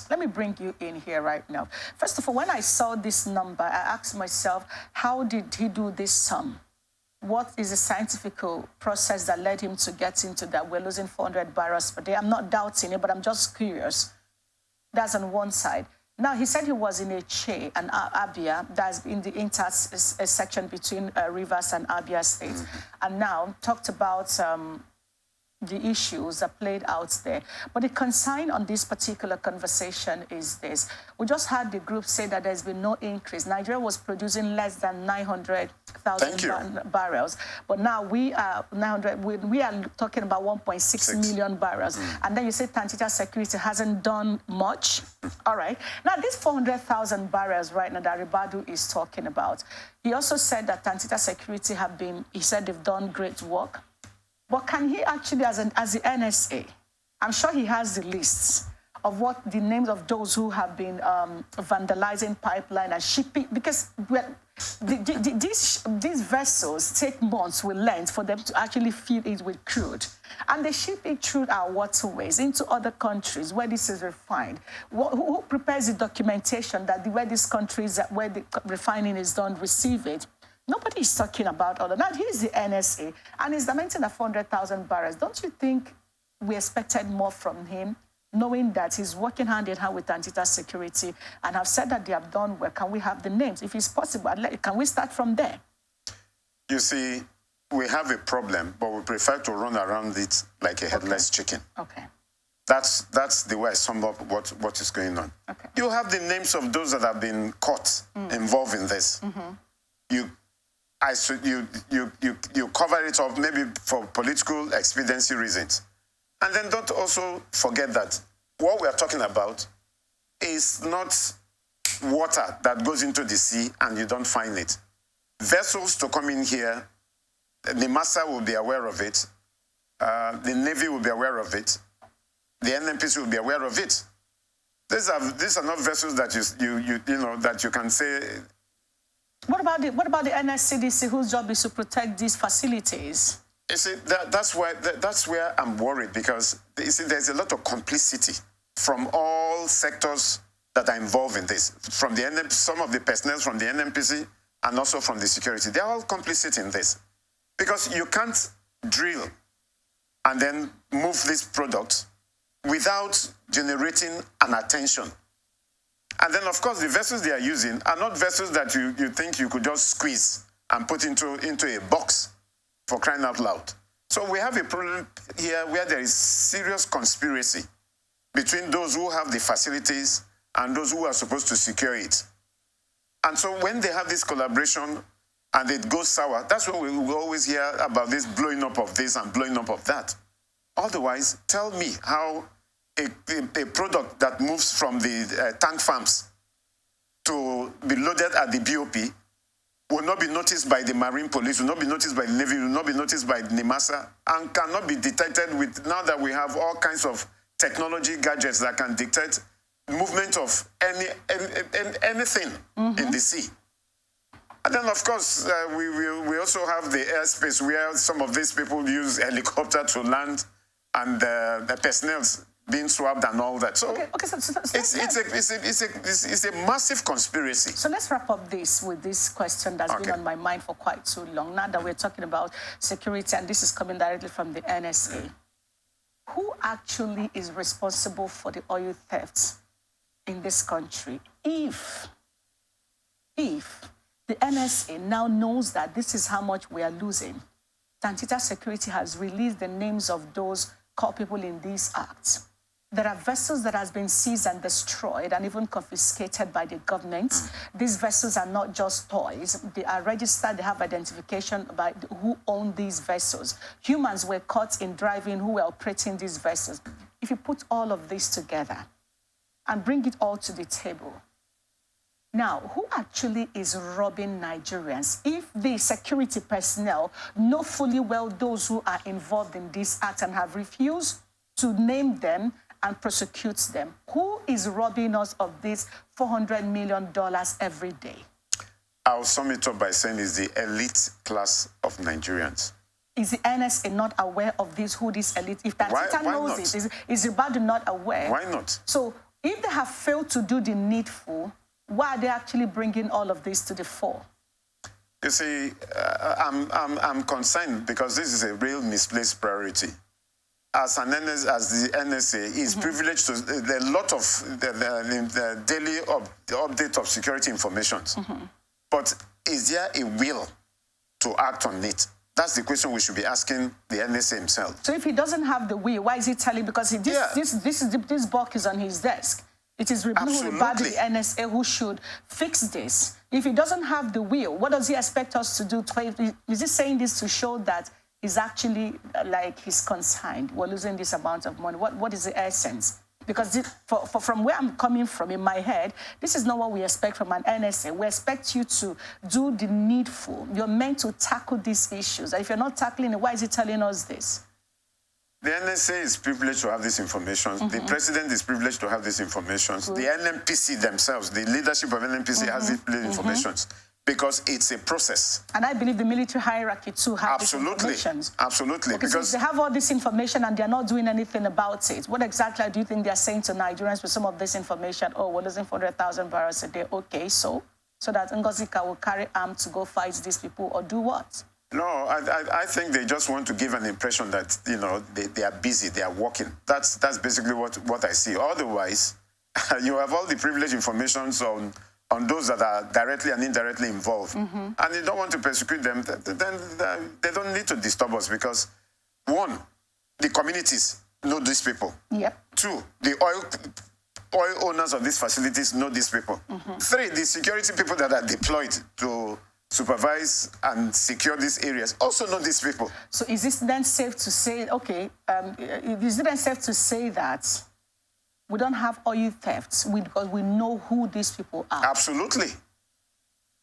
let me bring you in here right now. First of all, when I saw this number, I asked myself, how did he do this sum? What is the scientific process that led him to get into that? We're losing 400 barrels per day. I'm not doubting it, but I'm just curious. That's on one side. Now, he said he was in a Che and Abia, that's in the intersection between Rivers and Abia State, and now talked about the issues that played out there. But the concern on this particular conversation is this. We just had the group say that there's been no increase. Nigeria was producing less than 900,000 barrels. But now we are we are talking about 1.6 million barrels. And then you say Tantita Security hasn't done much. All right. Now, these 400,000 barrels right now that Ribadu is talking about, he also said that Tantita Security he said they've done great work. But can he actually, as the NSA, I'm sure he has the lists of what the names of those who have been vandalizing pipeline and shipping, because these vessels take months with length for them to actually fill it with crude. And they ship it through our waterways into other countries where this is refined. Who prepares the documentation that where these countries, where the refining is done, receive it? Nobody is talking about all of that. He's the NSA, and he's lamenting at 400,000 barrels. Don't you think we expected more from him, knowing that he's working hand in hand with Tantita Security and have said that they have done well? Can we have the names? If it's possible, can we start from there? You see, we have a problem, but we prefer to run around it like a headless chicken. Okay. That's the way I sum up what is going on. Okay. You have the names of those that have been caught involved in this. You cover it up maybe for political expediency reasons. And then don't also forget that what we are talking about is not water that goes into the sea and you don't find it. Vessels to come in here, the NSA will be aware of it, the Navy will be aware of it, the NNPC will be aware of it. These are not vessels that you know that you can say. What about the NSCDC, whose job is to protect these facilities? You see, that's where I'm worried, because you see, there's a lot of complicity from all sectors that are involved in this, from the some of the personnel from the NNPC and also from the security. They're all complicit in this, because you can't drill and then move this product without generating an attention. And then, of course, the vessels they are using are not vessels that you think you could just squeeze and put into a box, for crying out loud. So we have a problem here where there is serious conspiracy between those who have the facilities and those who are supposed to secure it. And so when they have this collaboration and it goes sour, that's when we will always hear about this blowing up of this and blowing up of that. Otherwise, tell me how a product that moves from the tank farms to be loaded at the BOP will not be noticed by the Marine Police, will not be noticed by the Navy, will not be noticed by the NIMASA, and cannot be detected with, now that we have all kinds of technology gadgets that can detect movement of anything in the sea. And then, of course, we also have the airspace where some of these people use helicopter to land, and the personnel being swabbed and all that. So, it's a massive conspiracy. So let's wrap up with this question that's been on my mind for quite too long. Now that we're talking about security, and this is coming directly from the NSA, who actually is responsible for the oil thefts in this country? If the NSA now knows that this is how much we are losing, Tantita Security has released the names of those caught people in these acts. There are vessels that have been seized and destroyed and even confiscated by the government. These vessels are not just toys. They are registered. They have identification by who own these vessels. Humans were caught in driving who were operating these vessels. If you put all of this together and bring it all to the table, now, who actually is robbing Nigerians? If the security personnel know fully well those who are involved in this act and have refused to name them and prosecute them, who is robbing us of this $400 million every day? I'll sum it up by saying it's the elite class of Nigerians. Is the NSA not aware of this, who this elite? If Tantita knows it, is Ribadu not aware? Why not? So If they have failed to do the needful, why are they actually bringing all of this to the fore? You see, I'm concerned because this is a real misplaced priority. As the NSA is privileged to a lot of the daily update of security information. But is there a will to act on it? That's the question we should be asking the NSA himself. So if he doesn't have the will, why is he telling? Because this book is on his desk. It is about the NSA who should fix this. If he doesn't have the will, what does he expect us to do? Is he saying this to show that he's actually like he's concerned? We're losing this amount of money. What is the essence? Because from where I'm coming from in my head, this is not what we expect from an NSA. We expect you to do the needful. You're meant to tackle these issues. And if you're not tackling it, why is he telling us this? The NSA is privileged to have this information. The president is privileged to have this information. The NMPC themselves, the leadership of NMPC has this information because it's a process. And I believe the military hierarchy too have this information. Absolutely. Okay, because they have all this information and they're not doing anything about it. What exactly do you think they're saying to Nigerians with some of this information? Oh, we're losing 400,000 barrels a day. Okay, so that Ngozika will carry arms to go fight these people or do what? No, I think they just want to give an impression that, you know, they are busy, they are working. That's basically what I see. Otherwise, you have all the privileged information on those that are directly and indirectly involved. And you don't want to persecute them, then they don't need to disturb us because, one, the communities know these people. Yep. Two, the oil owners of these facilities know these people. Three, the security people that are deployed to supervise and secure these areas also know these people. So is it then safe to say, okay, is it then safe to say that we don't have oil thefts because we know who these people are? Absolutely.